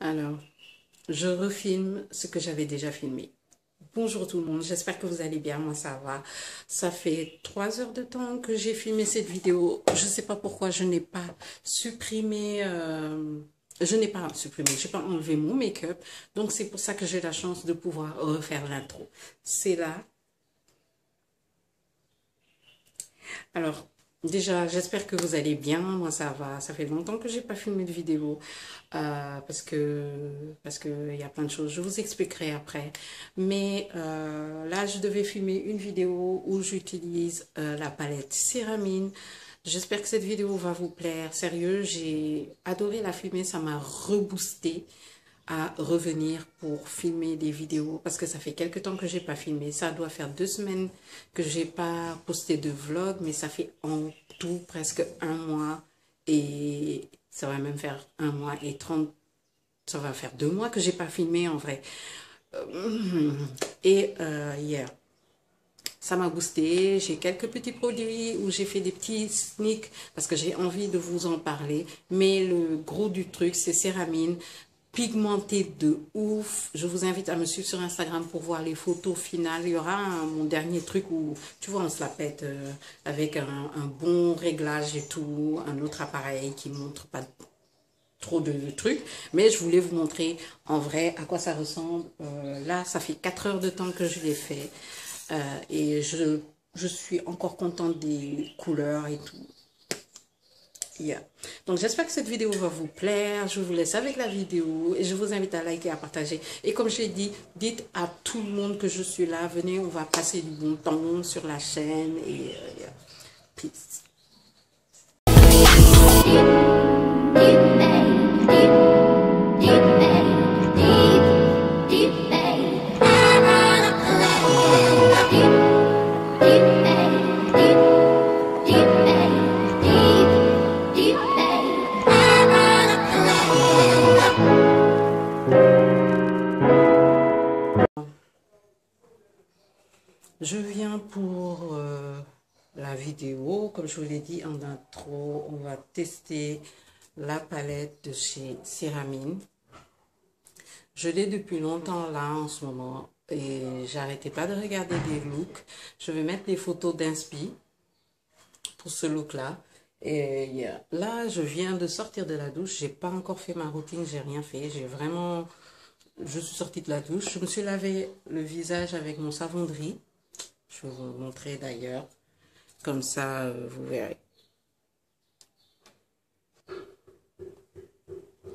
Alors, je refilme ce que j'avais déjà filmé. Bonjour tout le monde, j'espère que vous allez bien, moi ça va. Ça fait 3 heures de temps que j'ai filmé cette vidéo. Je ne sais pas pourquoi je n'ai pas supprimé, j'ai pas enlevé mon make-up. Donc c'est pour ça que j'ai la chance de pouvoir refaire l'intro. C'est là. Alors, déjà, j'espère que vous allez bien. Moi, ça va. Ça fait longtemps que j'ai pas filmé de vidéo parce que il y a plein de choses. Je vous expliquerai après. Mais là, je devais filmer une vidéo où j'utilise la palette Céramine. J'espère que cette vidéo va vous plaire. Sérieux, j'ai adoré la filmer. Ça m'a reboosté à revenir pour filmer des vidéos parce que ça fait quelques temps que j'ai pas filmé. Ça doit faire 2 semaines que j'ai pas posté de vlog, mais ça fait en tout presque un mois et ça va même faire un mois et 30, ça va faire 2 mois que j'ai pas filmé en vrai. Et hier, ça m'a boosté. J'ai quelques petits produits où j'ai fait des petits sneaks parce que j'ai envie de vous en parler. Mais le gros du truc, c'est Céramine pigmenté de ouf. Je vous invite à me suivre sur Instagram pour voir les photos finales. Il y aura mon dernier truc où, tu vois, on se la pète avec un bon réglage et tout. Un autre appareil qui montre pas trop de trucs. Mais je voulais vous montrer en vrai à quoi ça ressemble. Là, ça fait 4 heures de temps que je l'ai fait. Et je suis encore contente des couleurs et tout. Yeah. Donc j'espère que cette vidéo va vous plaire. Je vous laisse avec la vidéo et je vous invite à liker, à partager. Et comme je l'ai dit, dites à tout le monde que je suis là. Venez, on va passer du bon temps sur la chaîne et yeah. Peace. Je viens pour la vidéo, comme je vous l'ai dit en intro, on va tester la palette de chez Céramine. Je l'ai depuis longtemps là en ce moment et j'arrêtais pas de regarder des looks. Je vais mettre des photos d'inspi pour ce look là. Et là, je viens de sortir de la douche, j'ai pas encore fait ma routine, j'ai rien fait, je suis sortie de la douche, je me suis lavé le visage avec mon savon de riz. Je vais vous montrer d'ailleurs. Comme ça, vous verrez.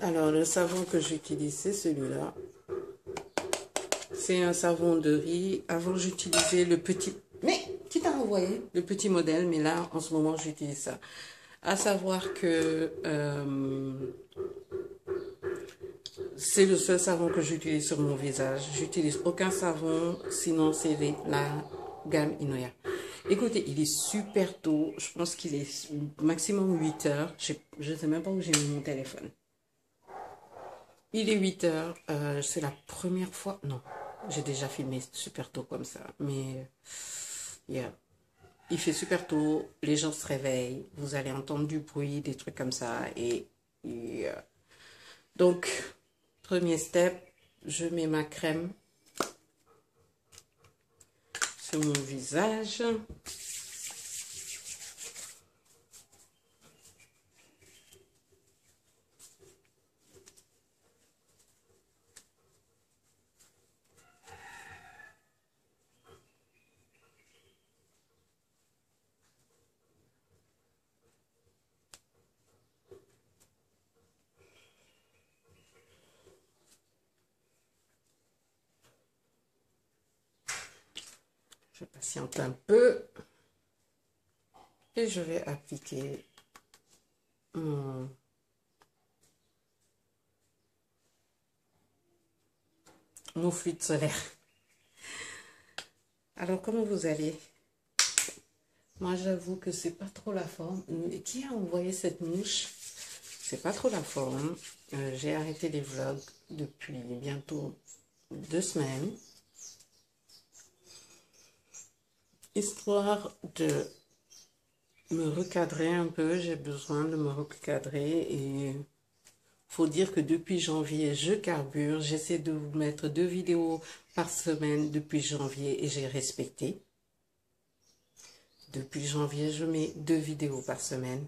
Alors, le savon que j'utilise, c'est celui-là. C'est un savon de riz. Avant, j'utilisais le petit... Mais, qui t'a envoyé? Le petit modèle, mais là, en ce moment, j'utilise ça. À savoir que c'est le seul savon que j'utilise sur mon visage. J'utilise aucun savon, sinon c'est la gamme Inoya. Écoutez, il est super tôt. Je pense qu'il est maximum 8 heures. Je ne sais même pas où j'ai mis mon téléphone. Il est 8 heures. C'est la première fois. Non, j'ai déjà filmé super tôt comme ça. Mais yeah. Il fait super tôt. Les gens se réveillent. Vous allez entendre du bruit, des trucs comme ça. Et yeah. Donc, premier step, je mets ma crème sur mon visage. Je patiente un peu et je vais appliquer mon fluide solaire. Alors, comment vous allez? Moi, j'avoue que c'est pas trop la forme. Qui a envoyé cette mouche? C'est pas trop la forme. J'ai arrêté les vlogs depuis bientôt 2 semaines. Histoire de me recadrer un peu. J'ai besoin de me recadrer et Faut dire que depuis janvier, je carbure. J'essaie de vous mettre 2 vidéos par semaine depuis janvier et j'ai respecté. Depuis janvier, je mets 2 vidéos par semaine.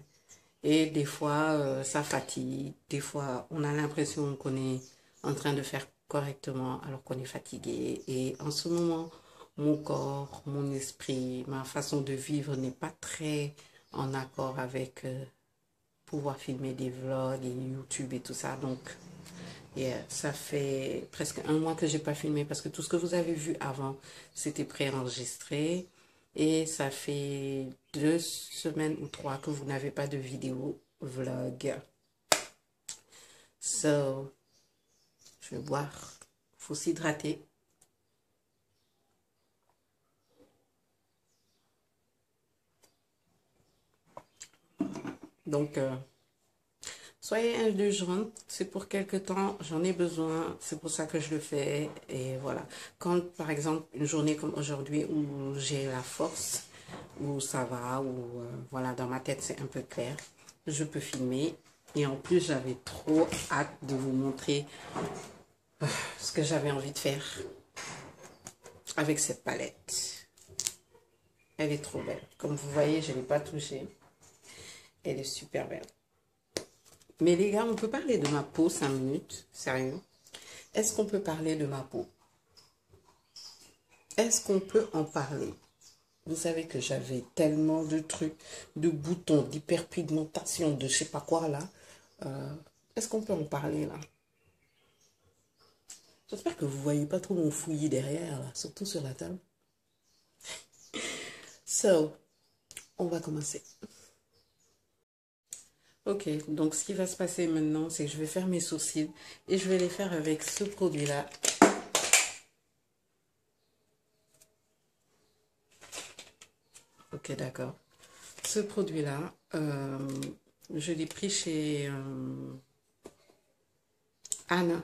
Et des fois, ça fatigue. Des fois, on a l'impression qu'on est en train de faire correctement alors qu'on est fatigué. Et en ce moment, mon corps, mon esprit, ma façon de vivre n'est pas très en accord avec pouvoir filmer des vlogs et YouTube et tout ça. Donc, yeah, ça fait presque 1 mois que j'ai pas filmé parce que tout ce que vous avez vu avant, c'était préenregistré. Et ça fait 2 semaines ou 3 que vous n'avez pas de vidéo vlog. So, je vais boire. Faut s'hydrater. Donc, soyez indulgents, c'est pour quelque temps, j'en ai besoin, c'est pour ça que je le fais. Et voilà, quand par exemple une journée comme aujourd'hui où j'ai la force, où ça va, où voilà, dans ma tête c'est un peu clair, je peux filmer. Et en plus j'avais trop hâte de vous montrer ce que j'avais envie de faire avec cette palette. Elle est trop belle, comme vous voyez je ne l'ai pas touchée, elle est super belle. Mais les gars, on peut parler de ma peau 5 minutes, sérieux? Est-ce qu'on peut parler de ma peau? Est-ce qu'on peut en parler? Vous savez que j'avais tellement de trucs, de boutons, d'hyperpigmentation, de je sais pas quoi là. Est-ce qu'on peut en parler là? J'espère que vous voyez pas trop mon fouillis derrière, là, surtout sur la table. So, on va commencer. Ok, donc ce qui va se passer maintenant, c'est que je vais faire mes sourcils et je vais les faire avec ce produit-là. Ok, d'accord. Ce produit-là, je l'ai pris chez Anna.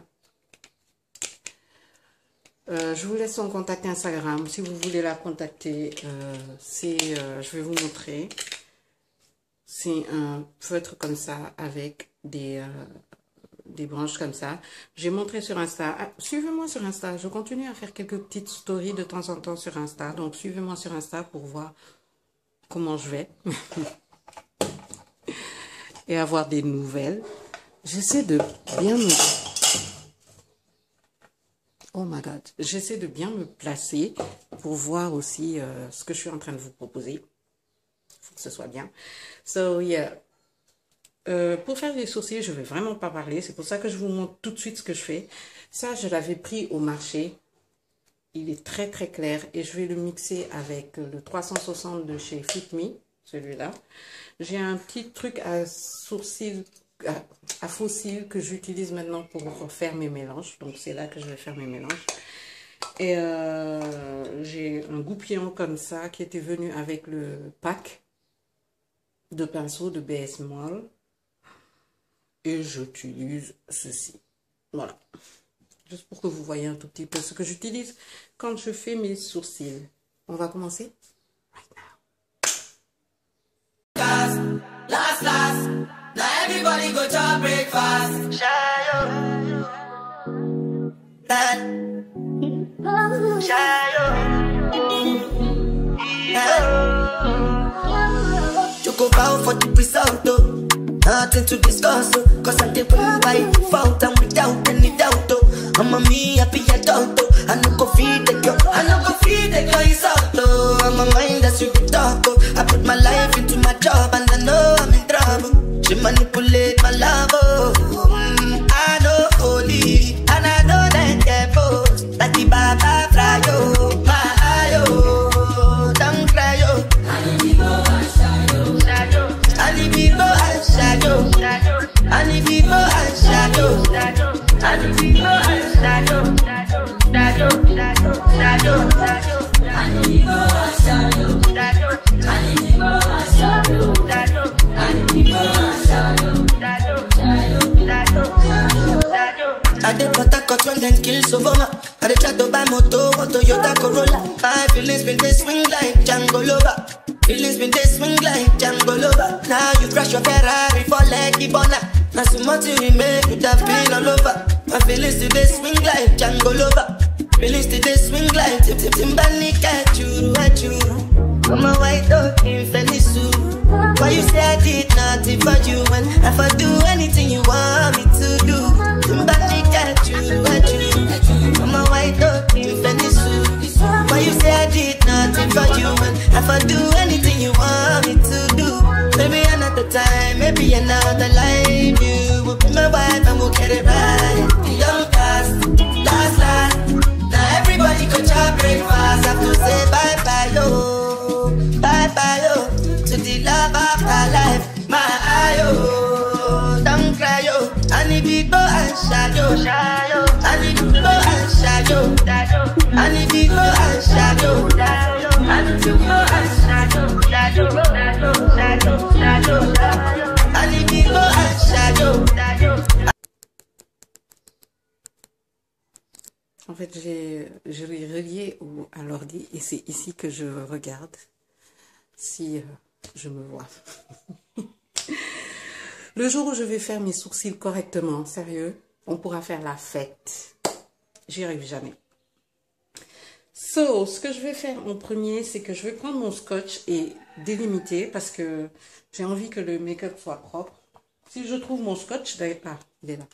Je vous laisse son contact Instagram. Si vous voulez la contacter, je vais vous montrer. C'est un feutre comme ça avec des branches comme ça. J'ai montré sur Insta. Ah, suivez-moi sur Insta. Je continue à faire quelques petites stories de temps en temps sur Insta. Donc, suivez-moi sur Insta pour voir comment je vais. Et avoir des nouvelles. J'essaie de bien me... Oh my God. J'essaie de bien me placer pour voir aussi ce que je suis en train de vous proposer. Faut que ce soit bien. So, yeah. Pour faire les sourcils, je vais vraiment pas parler. C'est pour ça que je vous montre tout de suite ce que je fais. Ça, je l'avais pris au marché. Il est très, très clair. Et je vais le mixer avec le 360 de chez Fit Me. Celui-là. J'ai un petit truc à sourcils, à faux cils que j'utilise maintenant pour faire mes mélanges. Donc, c'est là que je vais faire mes mélanges. Et j'ai un goupillon comme ça qui était venu avec le pack de pinceaux de BS Mall. Et j'utilise ceci. Voilà. Juste pour que vous voyez un tout petit peu ce que j'utilise quand je fais mes sourcils. On va commencer right now. Last. Now everybody go to breakfast. Choco bow for the result, though. Nothing to discuss, oh. Cause I did win by default and without any doubt, oh. I'm a me happy adult, oh. I no go feed the girl, it's out, oh. I'm a mind that's you can talk, oh. I put my life into my job and I know I'm in trouble. She manipulate my love, oh. I know holy and I know that careful. Like the Baba fry, oh. My eye, oh. Don't cry, oh. I know people are shy, oh. I need people and shadow. I need people and shadow. I need people and shadow. I need people and shadow. I need people and shadow. I need people and shadow. I did what I got when them kills over my. I did try to buy moto, Toyota Corolla. My feelings been they swing like Django Lover. Feelings been they swing like Django Lover. Now you crash your Ferrari for Leggy Bona. Now so much you make with that pain all over. My feelings today swing like Django Lover. Feelings today swing like Timberlake at you. I'm a white dog in Fenisu. Why you say I did nothing for you when if I do anything you want me to do? Timberlake at you. I'm a white dog in Fenisu. Why you say I did nothing for you when if I do anything you want me to do? Maybe another time, maybe another life. You will be my wife and we'll get it right. The young last. Now everybody go to breakfast. Have to say bye-bye, yo. Bye-bye, yo. To the love of my life. My eye, yo. Don't cry, yo. I need to go and shadow. I need to go and shadow. I need to go and shadow. I need to go and shadow. I need to go and shadow. En fait, je l'ai relié à l'ordi et c'est ici que je regarde si je me vois. Le jour où je vais faire mes sourcils correctement, sérieux, on pourra faire la fête. J'y arrive jamais. So, ce que je vais faire en premier, c'est que je vais prendre mon scotch et délimiter parce que j'ai envie que le make-up soit propre. Si je trouve mon scotch, ah, il est là.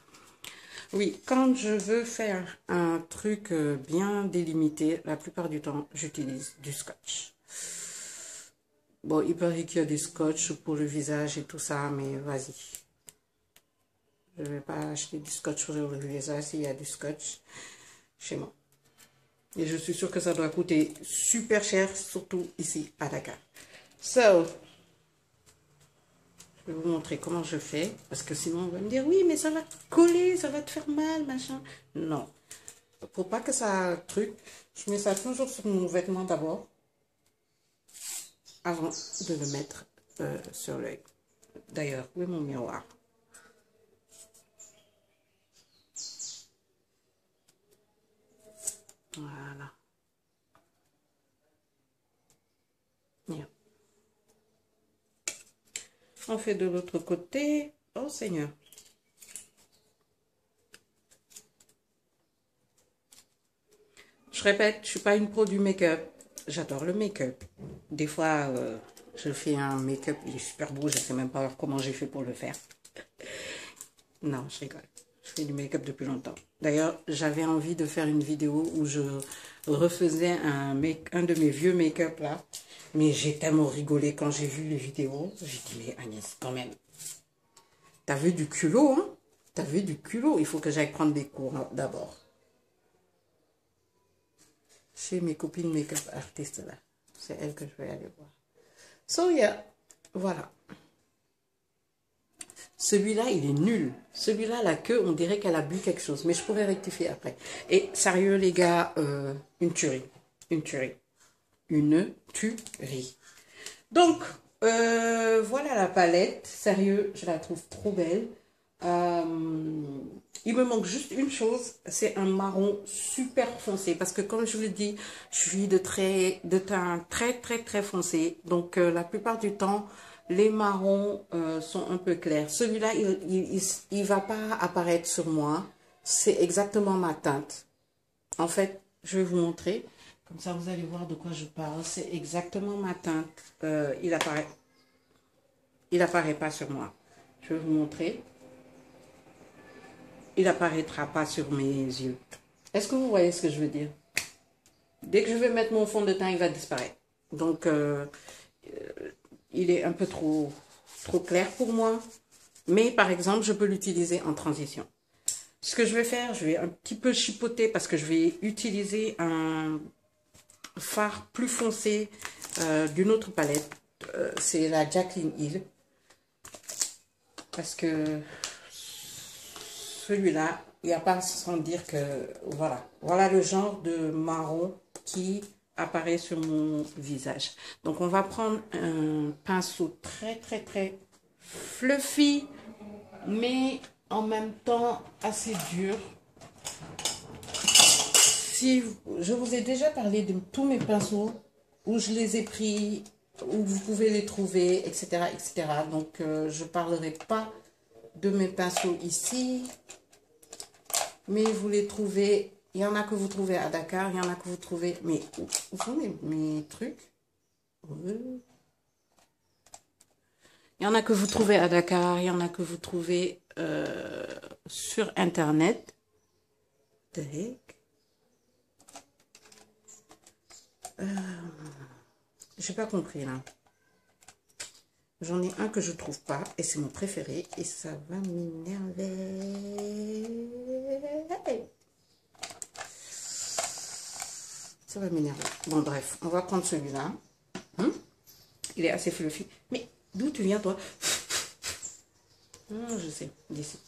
Oui, quand je veux faire un truc bien délimité, la plupart du temps, j'utilise du scotch. Bon, il paraît qu'il y a du scotch pour le visage et tout ça, mais vas-y. Je ne vais pas acheter du scotch pour le visage s'il y a du scotch chez moi. Et je suis sûre que ça doit coûter super cher, surtout ici à Dakar. So, je vais vous montrer comment je fais, parce que sinon on va me dire, oui, mais ça va te coller, ça va te faire mal, machin. Non. Pour pas que ça truc, je mets ça toujours sur mon vêtement d'abord, avant de le mettre sur l'œil. D'ailleurs, où est mon miroir? Voilà. Bien. On fait de l'autre côté. Oh Seigneur. Je répète, je suis pas une pro du make-up. J'adore le make-up. Des fois, je fais un make-up, il est super beau. Je sais même pas comment j'ai fait pour le faire. Non, je rigole. Je fais du make-up depuis longtemps. D'ailleurs, j'avais envie de faire une vidéo où je refaisais un de mes vieux make-up là. Mais j'ai tellement rigolé quand j'ai vu les vidéos. J'ai dit, mais Agnès, quand même. T'as vu du culot, hein? T'as vu du culot. Il faut que j'aille prendre des cours d'abord. Chez mes copines make-up artistes là. C'est elles que je vais aller voir. So, yeah. Voilà. Celui-là, il est nul. Celui-là, la queue, on dirait qu'elle a bu quelque chose. Mais je pourrais rectifier après. Et sérieux, les gars, une tuerie. Une tuerie. Une tuerie. Donc, voilà la palette. Sérieux, je la trouve trop belle. Il me manque juste une chose. C'est un marron super foncé. Parce que comme je vous le dis, je suis de teint très foncé. Donc, la plupart du temps, les marrons sont un peu clairs. Celui-là, il va pas apparaître sur moi. C'est exactement ma teinte. En fait, je vais vous montrer. Comme ça, vous allez voir de quoi je parle. C'est exactement ma teinte. Il apparaît pas sur moi. Je vais vous montrer. Il apparaîtra pas sur mes yeux. Est-ce que vous voyez ce que je veux dire? Dès que je vais mettre mon fond de teint, il va disparaître. Donc, il est un peu trop clair pour moi. Mais par exemple, je peux l'utiliser en transition. Ce que je vais faire, je vais un petit peu chipoter parce que je vais utiliser un fard plus foncé d'une autre palette. C'est la Jaclyn Hill. Parce que celui-là, il n'y a pas sans dire que... Voilà. Voilà le genre de marron qui apparaît sur mon visage. Donc, on va prendre un pinceau très fluffy, mais en même temps assez dur. Si je vous ai déjà parlé de tous mes pinceaux, où je les ai pris, où vous pouvez les trouver, etc. Donc, je ne parlerai pas de mes pinceaux ici. Mais vous les trouvez, il y en a que vous trouvez à Dakar, il y en a que vous trouvez, mais où sont mes trucs? Il y en a que vous trouvez à Dakar, il y en a que vous trouvez sur Internet. J'ai pas compris là. J'en ai un que je trouve pas et c'est mon préféré et ça va m'énerver. Ça va m'énerver. Bon bref, on va prendre celui-là. Il est assez fluffy. Mais d'où tu viens toi? Je sais, d'ici.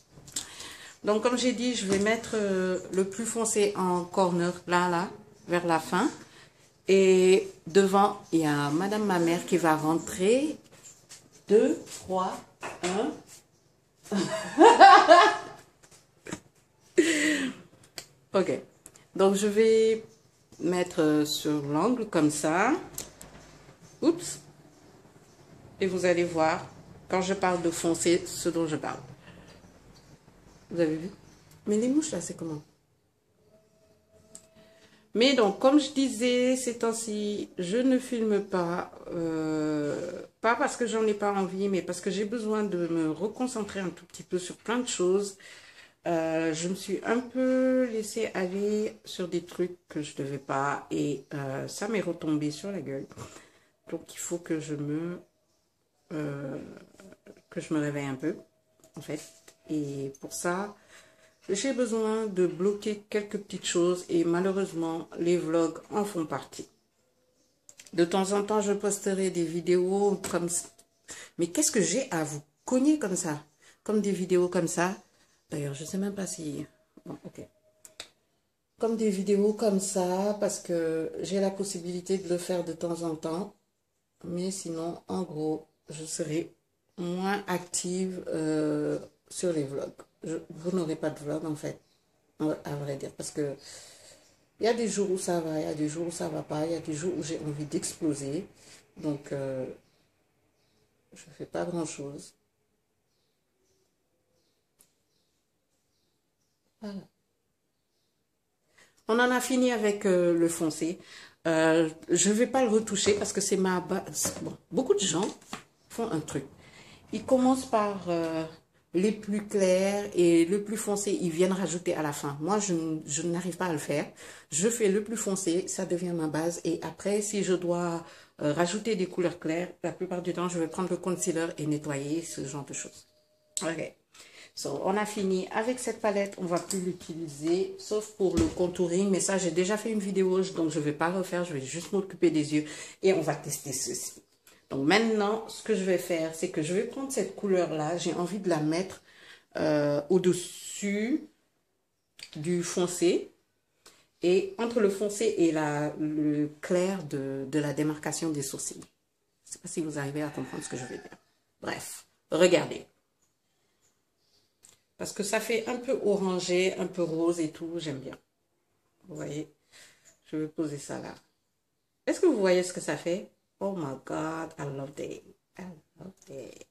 Donc comme j'ai dit, je vais mettre le plus foncé en corner, là, vers la fin. Et devant, il y a Madame ma mère qui va rentrer. 2, 3, 1. Ok. Donc je vais mettre sur l'angle comme ça. Oups. Et vous allez voir, quand je parle de foncer, ce dont je parle. Vous avez vu? Mais les mouches là, c'est comment? Mais donc, comme je disais, ces temps-ci, je ne filme pas. Pas parce que j'en ai pas envie, mais parce que j'ai besoin de me reconcentrer un tout petit peu sur plein de choses. Je me suis un peu laissée aller sur des trucs que je devais pas. Et ça m'est retombé sur la gueule. Donc, il faut que je me réveille un peu, en fait. Et pour ça, j'ai besoin de bloquer quelques petites choses et malheureusement, les vlogs en font partie. De temps en temps, je posterai des vidéos comme ça. Mais qu'est-ce que j'ai à vous cogner comme ça? Comme des vidéos comme ça. D'ailleurs, je ne sais même pas si... Bon, ok. Comme des vidéos comme ça, parce que j'ai la possibilité de le faire de temps en temps. Mais sinon, en gros, je serai moins active sur les vlogs. Vous n'aurez pas de vlog en fait, à vrai dire, parce que il y a des jours où ça va, il y a des jours où ça va pas, il y a des jours où j'ai envie d'exploser, donc je fais pas grand chose. Voilà. On en a fini avec le foncé. Je vais pas le retoucher parce que c'est ma base. Bon, beaucoup de gens font un truc. Ils commencent par les plus clairs et le plus foncé, ils viennent rajouter à la fin. Moi, je n'arrive pas à le faire. Je fais le plus foncé, ça devient ma base. Et après, si je dois rajouter des couleurs claires, la plupart du temps, je vais prendre le concealer et nettoyer, ce genre de choses. Ok. So, on a fini avec cette palette. On ne va plus l'utiliser, sauf pour le contouring. Mais ça, j'ai déjà fait une vidéo, donc je ne vais pas le refaire. Je vais juste m'occuper des yeux et on va tester ceci. Donc maintenant, ce que je vais faire, c'est que je vais prendre cette couleur-là. J'ai envie de la mettre au-dessus du foncé. Et entre le foncé et le clair de la démarcation des sourcils. Je ne sais pas si vous arrivez à comprendre ce que je vais dire. Bref, regardez. Parce que ça fait un peu orangé, un peu rose et tout. J'aime bien. Vous voyez? Je vais poser ça là. Est-ce que vous voyez ce que ça fait? Oh my God, I love it. I love it.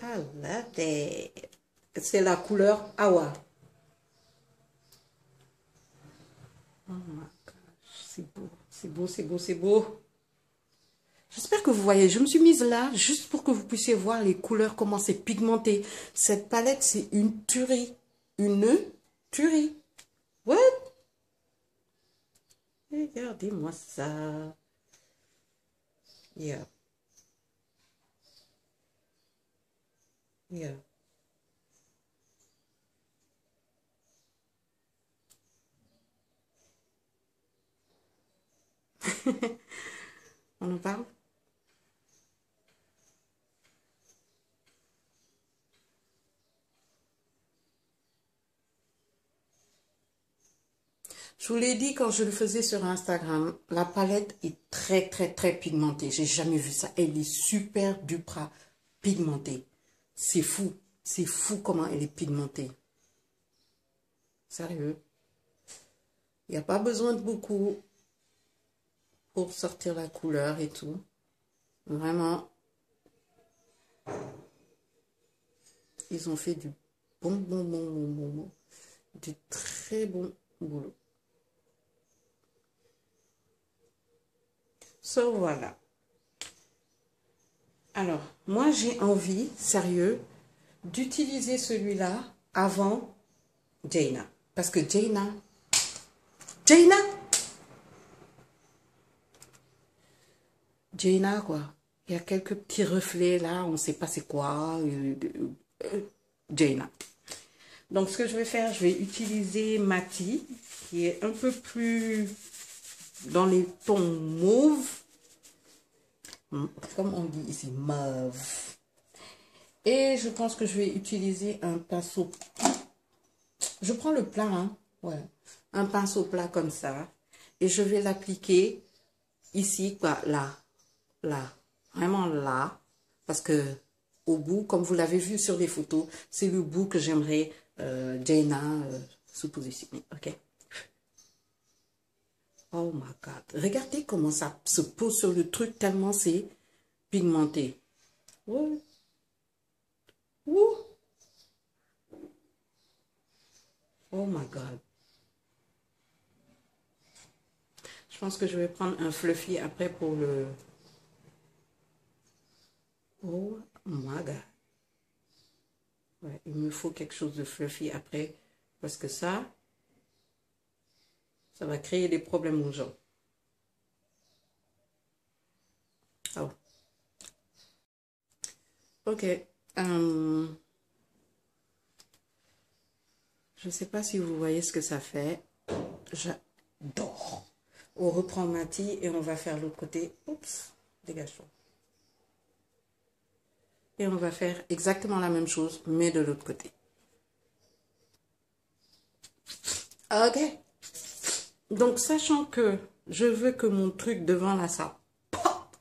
I love it. C'est la couleur Awa. Oh my gosh, c'est beau, c'est beau, c'est beau, c'est beau. J'espère que vous voyez. Je me suis mise là juste pour que vous puissiez voir les couleurs, comment c'est pigmenté. Cette palette, c'est une tuerie. Une tuerie. What? Regardez-moi ça. Yeah. Yeah. On en parle? Je vous l'ai dit quand je le faisais sur Instagram, la palette est très très très pigmentée. J'ai jamais vu ça. Elle est super duper pigmentée. C'est fou comment elle est pigmentée. Sérieux. Il n'y a pas besoin de beaucoup pour sortir la couleur et tout. Vraiment. Ils ont fait du du très bon boulot. So, voilà. Alors, moi, j'ai envie, sérieux, d'utiliser celui-là avant Jaina. Parce que Jaina, quoi. Il y a quelques petits reflets là, on ne sait pas c'est quoi. Jaina. Donc, ce que je vais faire, je vais utiliser Mati, qui est un peu plus dans les tons mauve. Comme on dit ici, mauve. Et je pense que je vais utiliser un pinceau. Je prends le plat, hein. Ouais. Un pinceau plat comme ça. Et je vais l'appliquer ici, quoi, là. Là. Vraiment là. Parce que au bout, comme vous l'avez vu sur les photos, c'est le bout que j'aimerais Jaina se positionner. Ok. Oh my God. Regardez comment ça se pose sur le truc tellement c'est pigmenté. Ouais. Ouh. Oh my God. Je pense que je vais prendre un fluffy après pour le... Oh my God. Ouais, il me faut quelque chose de fluffy après. Parce que ça va créer des problèmes aux gens. Oh. Ok. Je ne sais pas si vous voyez ce que ça fait. J'adore. On reprend Mati et on va faire l'autre côté. Oups, dégage-toi. Et on va faire exactement la même chose, mais de l'autre côté. Ok. Donc, sachant que je veux que mon truc devant là, ça pop,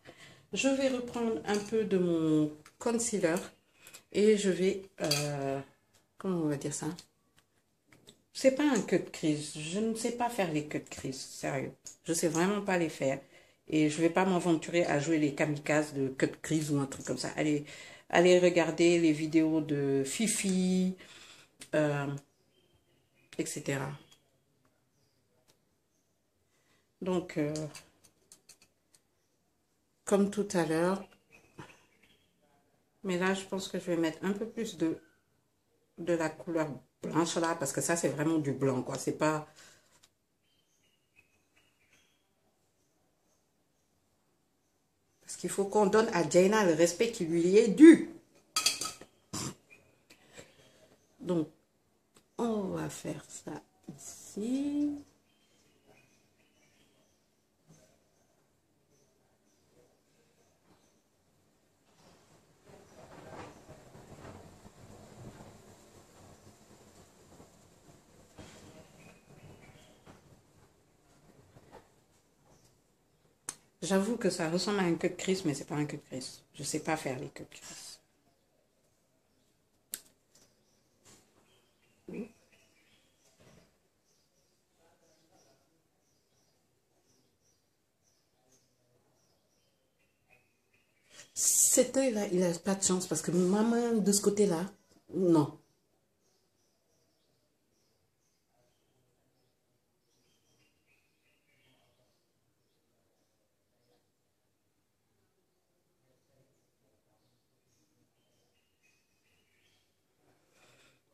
je vais reprendre un peu de mon concealer et je vais... comment on va dire ça? C'est pas un cut crease. Je ne sais pas faire les cut crease, sérieux. Je sais vraiment pas les faire. Et je vais pas m'aventurer à jouer les kamikazes de cut crease ou un truc comme ça. Allez regarder les vidéos de Fifi, etc. Donc, comme tout à l'heure, mais là, je pense que je vais mettre un peu plus de la couleur blanche là, parce que ça, c'est vraiment du blanc, quoi. C'est pas... Parce qu'il faut qu'on donne à Jaina le respect qui lui est dû. Donc, on va faire ça ici. J'avoue que ça ressemble à un cut crease, mais c'est pas un cut crease. Je sais pas faire les cut crease. Cet œil-là, il n'a pas de chance parce que ma main de ce côté-là, non.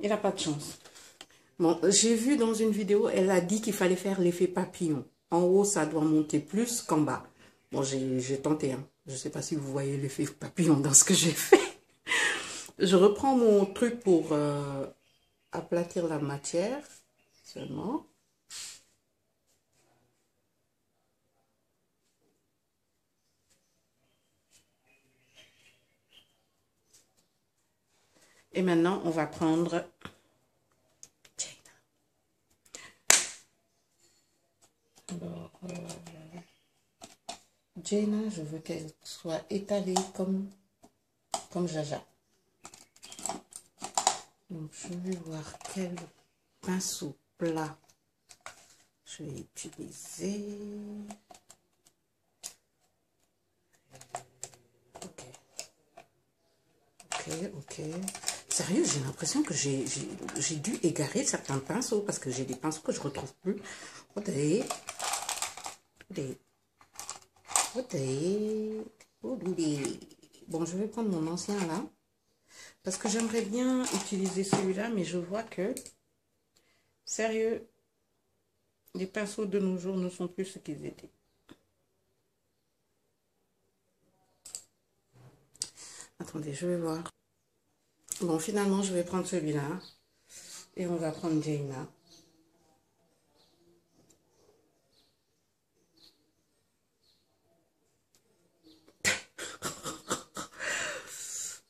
Il n'a pas de chance. Bon, j'ai vu dans une vidéo, elle a dit qu'il fallait faire l'effet papillon. En haut, ça doit monter plus qu'en bas. Bon, j'ai tenté. Hein. Je ne sais pas si vous voyez l'effet papillon dans ce que j'ai fait. Je reprends mon truc pour aplatir la matière seulement. Et maintenant, on va prendre Jaina. Alors, Jaina, je veux qu'elle soit étalée comme Jaja. Donc, je vais voir quel pinceau plat je vais utiliser. Ok. Sérieux, j'ai l'impression que j'ai dû égarer certains pinceaux parce que j'ai des pinceaux que je retrouve plus. Attendez. Bon, je vais prendre mon ancien là. Parce que j'aimerais bien utiliser celui-là, mais je vois que, sérieux, les pinceaux de nos jours ne sont plus ce qu'ils étaient. Attendez, je vais voir. Bon, finalement, je vais prendre celui-là. Et on va prendre Jaina.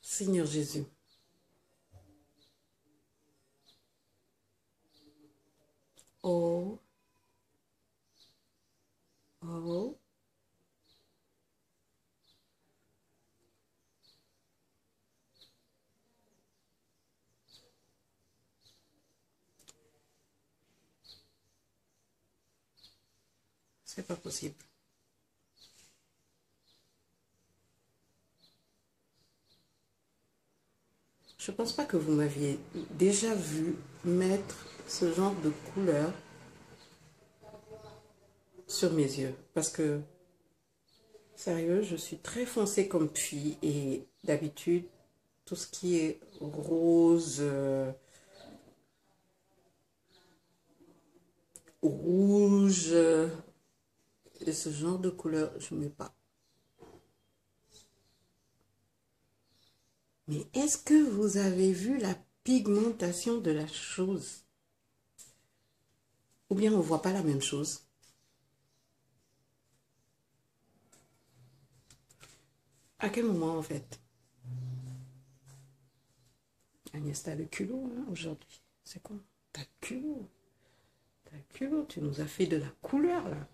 Seigneur Jésus. Oh. Oh. C'est pas possible. Je pense pas que vous m'aviez déjà vu mettre ce genre de couleur sur mes yeux. Parce que, sérieux, je suis très foncée comme fille. Et d'habitude, tout ce qui est rose, rouge, et ce genre de couleur, je ne mets pas. Mais est-ce que vous avez vu la pigmentation de la chose? Ou bien on ne voit pas la même chose? À quel moment en fait? Agnès, t'as le culot hein, aujourd'hui. C'est quoi? T'as le culot. T'as le culot, tu nous as fait de la couleur là.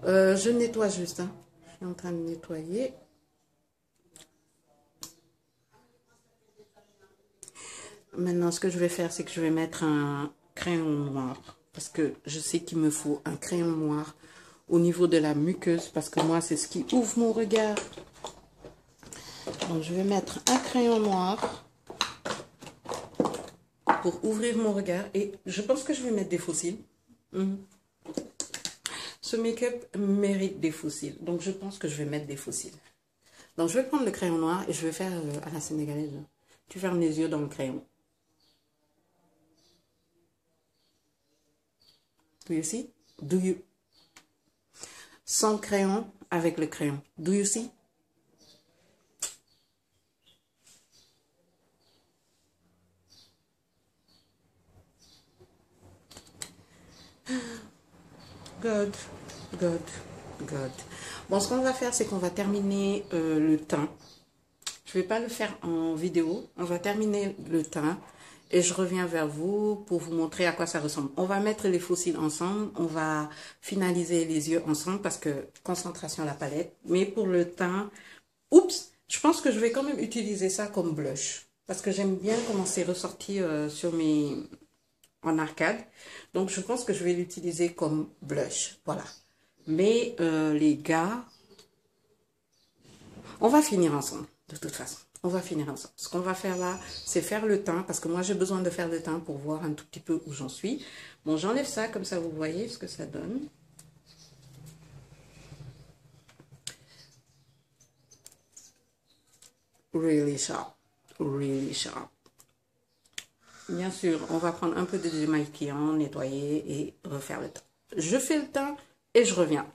Je nettoie juste. Hein. Je suis en train de nettoyer. Maintenant, ce que je vais faire, c'est que je vais mettre un crayon noir. Parce que je sais qu'il me faut un crayon noir au niveau de la muqueuse. Parce que moi, c'est ce qui ouvre mon regard. Donc, je vais mettre un crayon noir pour ouvrir mon regard. Et je pense que je vais mettre des fossiles. Ce make-up mérite des fossiles. Donc, je pense que je vais mettre des fossiles. Donc, je vais prendre le crayon noir et je vais faire à la sénégalaise. Tu fermes les yeux dans le crayon. Do you see? Do you? Sans crayon, avec le crayon. Do you see? Good, good, good. Bon, ce qu'on va faire, c'est qu'on va terminer le teint. Je ne vais pas le faire en vidéo. On va terminer le teint. Et je reviens vers vous pour vous montrer à quoi ça ressemble. On va mettre les fossiles ensemble. On va finaliser les yeux ensemble parce que concentration à la palette. Mais pour le teint, oups, je pense que je vais quand même utiliser ça comme blush. Parce que j'aime bien comment c'est ressorti sur mes... en arcade. Donc, je pense que je vais l'utiliser comme blush. Voilà. Mais les gars, on va finir ensemble. De toute façon, on va finir ensemble. Ce qu'on va faire là, c'est faire le teint. Parce que moi, j'ai besoin de faire le teint pour voir un tout petit peu où j'en suis. Bon, j'enlève ça. Comme ça, vous voyez ce que ça donne. Really sharp. Really sharp. Bien sûr, on va prendre un peu de démaquillant, nettoyer et refaire le teint. Je fais le teint et je reviens.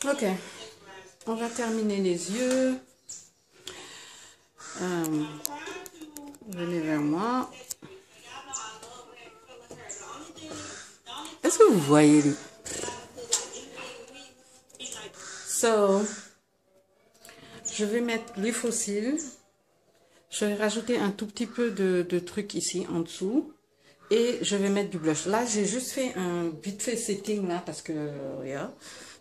Ok. On va terminer les yeux. Venez vers moi. Est-ce que vous voyez lui? So, je vais mettre les fossiles. Je vais rajouter un tout petit peu de trucs ici en dessous. Et je vais mettre du blush. Là, j'ai juste fait un vite fait setting là parce que, regarde.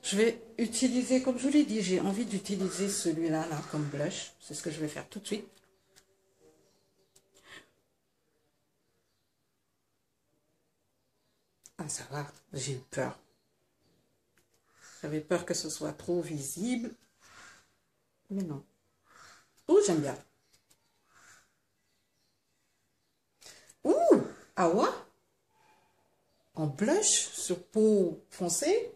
Je vais utiliser, comme je vous l'ai dit, j'ai envie d'utiliser celui-là là, comme blush. C'est ce que je vais faire tout de suite. Ah, ça va, j'ai eu peur. J'avais peur que ce soit trop visible. Mais non. Oh, j'aime bien. Ouh, Awa. En blush sur peau foncée.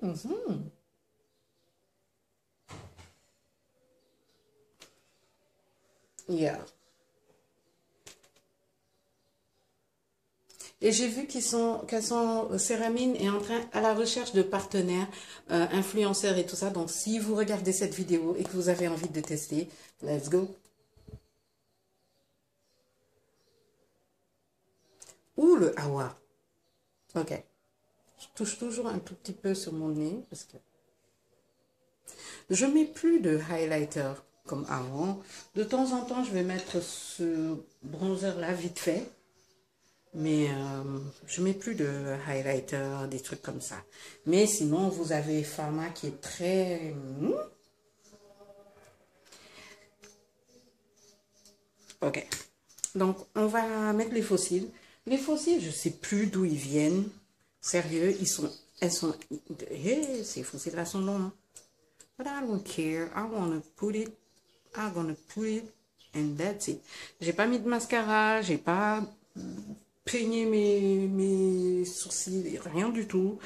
Yeah. Et j'ai vu Céramine est en train à la recherche de partenaires, influenceurs et tout ça. Donc, si vous regardez cette vidéo et que vous avez envie de tester, let's go. Ouh, le Awa. Ok. Je touche toujours un tout petit peu sur mon nez parce que je mets plus de highlighter comme avant. De temps en temps, je vais mettre ce bronzer là vite fait. Mais je mets plus de highlighter, des trucs comme ça. Mais sinon, vous avez Pharma qui est très... Ok. Donc, on va mettre les fossiles. Les fossiles, je sais plus d'où ils viennent. Sérieux, ces fossiles-là sont longs. Hein? But I don't care. I'm gonna put it and that's it. J'ai pas mis de mascara, j'ai pas peigné mes sourcils, rien du tout.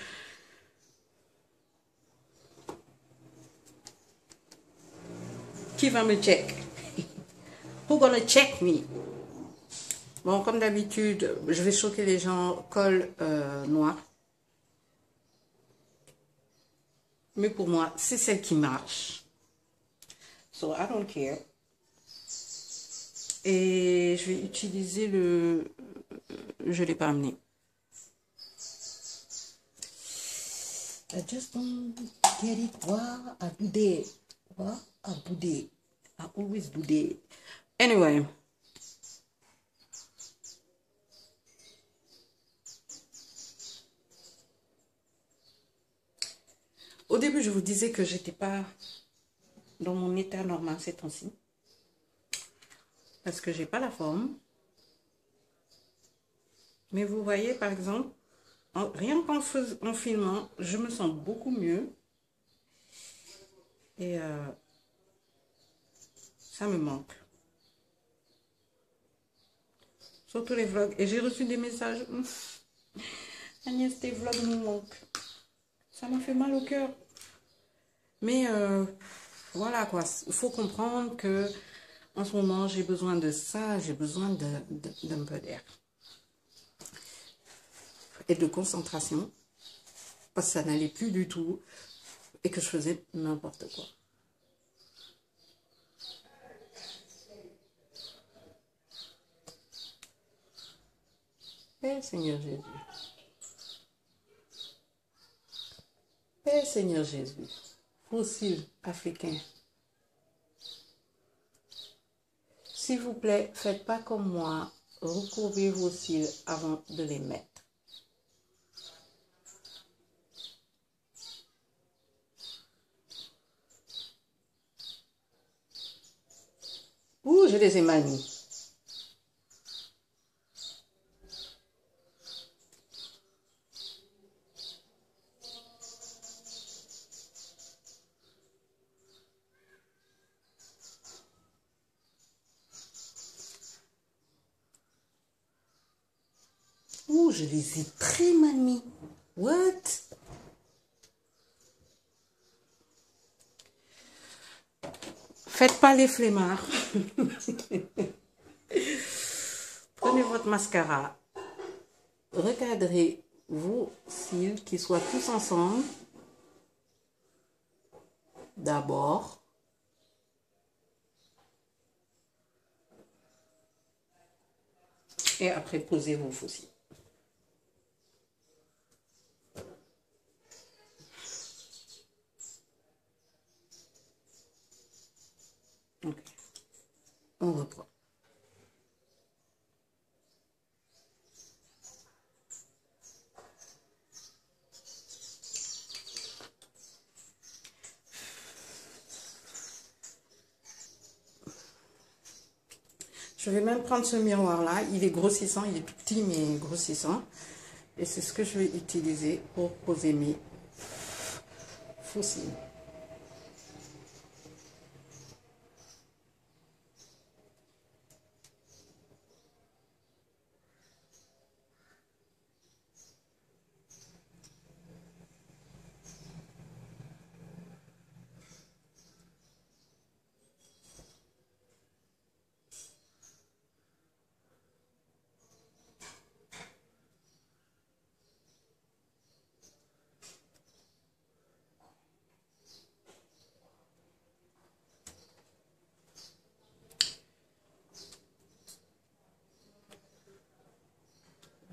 Qui va me check? Who gonna check me? Bon, comme d'habitude, je vais choquer les gens, colle noir. Mais pour moi, c'est celle qui marche. So, I don't care. Et je vais utiliser le... Je ne l'ai pas amené. I just don't get it. Why I do that? Why I do that? I always do that. Anyway. Au début, je vous disais que j'étais pas dans mon état normal ces temps-ci. Parce que j'ai pas la forme. Mais vous voyez, par exemple, rien qu'en filmant, je me sens beaucoup mieux. Et ça me manque. Surtout les vlogs. Et j'ai reçu des messages. Agnès, tes vlogs nous manquent. Ça m'a fait mal au cœur. Mais voilà quoi. Il faut comprendre que en ce moment, j'ai besoin de ça. J'ai besoin d'un peu d'air. Et de concentration. Parce que ça n'allait plus du tout. Et que je faisais n'importe quoi. Père Seigneur Jésus. Père Seigneur Jésus. Fossiles africains. S'il vous plaît, faites pas comme moi. Recouvrez vos cils avant de les mettre. Ouh, je les ai mal mis. Ouh, je les ai très mal mis. What? Faites pas les flemmards. Prenez votre mascara. Recadrez vos cils qui soient tous ensemble. D'abord. Et après, posez vos faux cils. Ok. On reprend. Je vais même prendre ce miroir-là. Il est grossissant, il est tout petit, mais grossissant. Et c'est ce que je vais utiliser pour poser mes faux cils.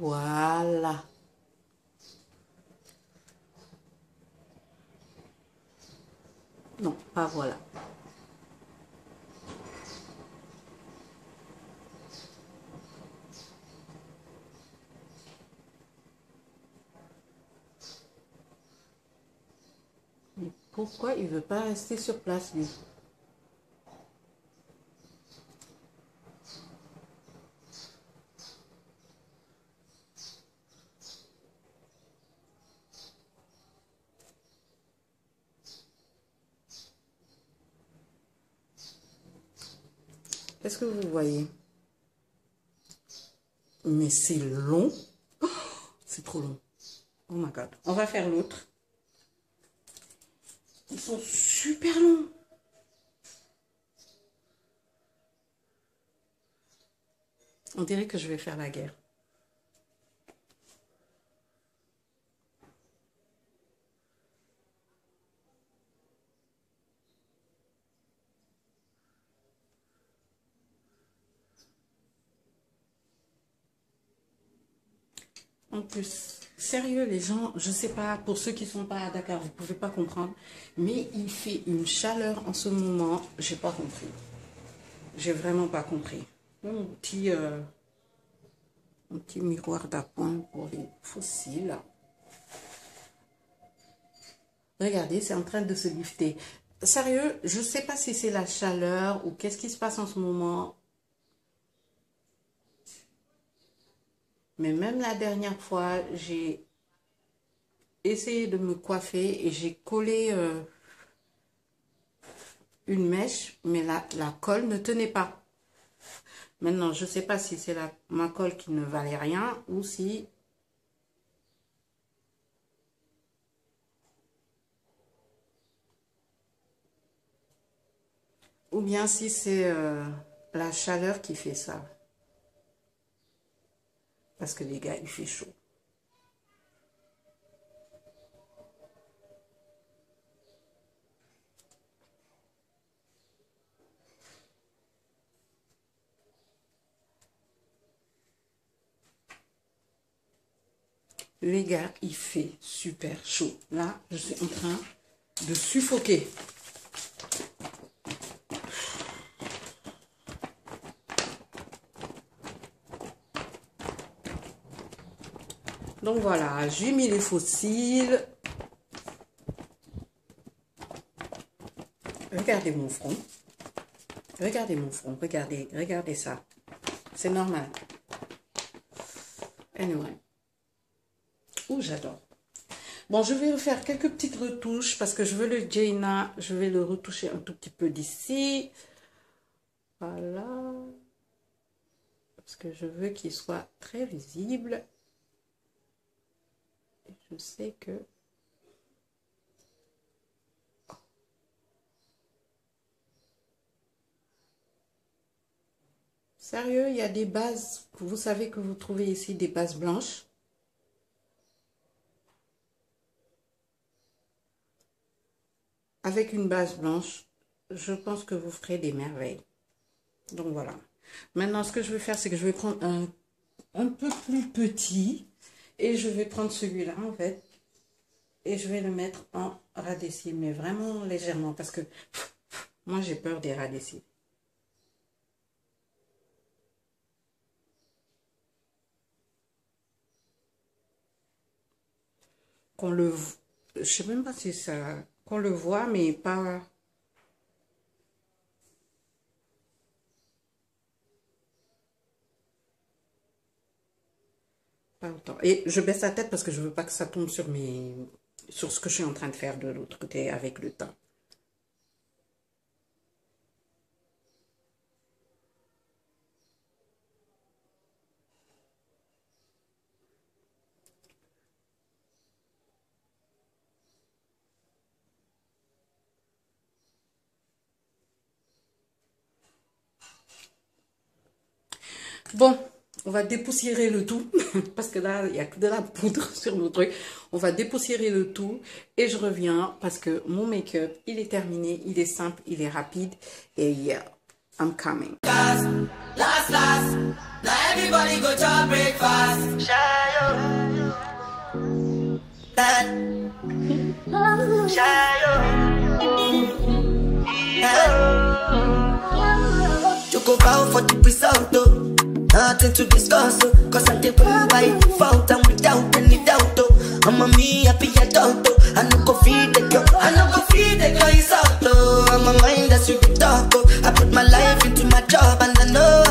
Voilà. Non, pas voilà. Mais pourquoi il veut pas rester sur place, lui? Est-ce que vous voyez? Mais c'est long. Oh, c'est trop long. Oh my God. On va faire l'autre. Ils sont super longs. On dirait que je vais faire la guerre. En plus, sérieux les gens, je sais pas, pour ceux qui sont pas à Dakar, vous pouvez pas comprendre, mais il fait une chaleur en ce moment, j'ai pas compris. J'ai vraiment pas compris. Mon petit miroir d'appoint pour les fossiles. Regardez, c'est en train de se lifter. Sérieux, je sais pas si c'est la chaleur ou qu'est-ce qui se passe en ce moment. Mais même la dernière fois, j'ai essayé de me coiffer et j'ai collé une mèche, mais la colle ne tenait pas. Maintenant, je ne sais pas si c'est ma colle qui ne valait rien ou si... Ou bien si c'est la chaleur qui fait ça. Parce que les gars, il fait chaud. Les gars, il fait super chaud. Là, je suis en train de suffoquer. Donc voilà, j'ai mis les fossiles. Regardez mon front. Regardez mon front. Regardez ça. C'est normal. Anyway. Oh, j'adore. Bon, je vais faire quelques petites retouches parce que je veux le Jaina. Je vais le retoucher un tout petit peu d'ici. Voilà. Parce que je veux qu'il soit très visible. Et je sais que... Sérieux, il y a des bases. Vous savez que vous trouvez ici des bases blanches. Avec une base blanche, je pense que vous ferez des merveilles. Donc voilà. Maintenant, ce que je vais faire, c'est que je vais prendre un peu plus petit. Et je vais prendre celui-là, en fait. Et je vais le mettre en ras des cils, mais vraiment légèrement. Parce que moi, j'ai peur des ras des cils. Je sais même pas si ça... Qu'on le voit, mais pas... Pas autant. Et je baisse la tête parce que je veux pas que ça tombe sur sur ce que je suis en train de faire de l'autre côté avec le temps. Bon, on va dépoussiérer le tout, parce que là, il n'y a que de la poudre sur nos trucs. On va dépoussiérer le tout et je reviens parce que mon make-up, il est terminé, il est simple, il est rapide et yeah, I'm coming. everybody go to breakfast. Shayo. Shayo. You go bow for the result, though. Nothing to discuss, oh. Cause I'm the boy by default and without any doubt, oh. I'm a me happy adult, oh. I no go feed the girl, I no go feed the girl, it's out, oh. I'm a mind that's you the talk, oh. I put my life into my job and I know